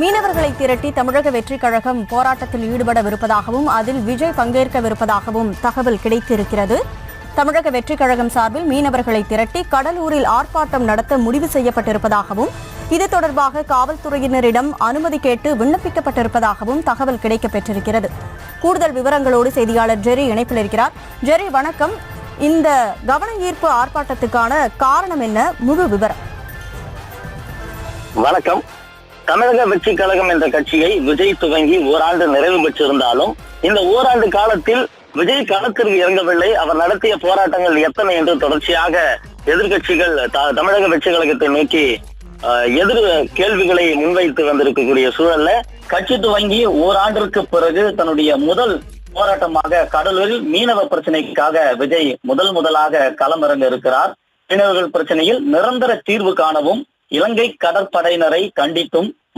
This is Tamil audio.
மீனவர்களை திரட்டி தமிழக வெற்றிக் கழகம் போராட்டத்தில் ஈடுபடவிருப்பதாகவும் அதில் விஜய் பங்கேற்கவிருப்பதாகவும் தகவல் கிடைத்திருக்கிறது. தமிழக வெற்றிக் கழகம் சார்பில் மீனவர்களை திரட்டி கடலூரில் ஆர்ப்பாட்டம் நடத்த முடிவு செய்யப்பட்டிருப்பதாகவும் இது தொடர்பாக காவல்துறையினரிடம் அனுமதி கேட்டு விண்ணப்பிக்கப்பட்டிருப்பதாகவும் தகவல் கிடைக்கப்பெற்றிருக்கிறது. கூடுதல் விவரங்களோடு செய்தியாளர் ஜெரி இணைப்பில் இருக்கிறார். ஜெரி, வணக்கம். இந்த கவன ஈர்ப்பு ஆர்ப்பாட்டத்துக்கான காரணம் என்ன? முழு விவரம். வணக்கம். தமிழக வெற்றி கழகம் என்ற கட்சியை விஜய் துவங்கி ஓராண்டு நிறைவு பெற்றிருந்தாலும் இந்த ஓராண்டு காலத்தில் விஜய் களத்திற்கு இறங்கவில்லை. அவர் நடத்திய போராட்டங்கள் எத்தனை என்று தொடர்ச்சியாக எதிர்கட்சிகள் தமிழக வெற்றி கழகத்தை நோக்கி எதிர் கேள்விகளை முன்வைத்து வந்திருக்கக்கூடிய சூழல்ல கட்சி துவங்கி ஓராண்டிற்கு பிறகு தன்னுடைய முதல் போராட்டமாக கடலூரில் மீனவ பிரச்சனைக்காக விஜய் முதலாக களமிறங்க இருக்கிறார். மீனவர்கள் பிரச்சனையில் நிரந்தர தீர்வு காணவும் இலங்கை கடற்படையினரை கண்டித்தும்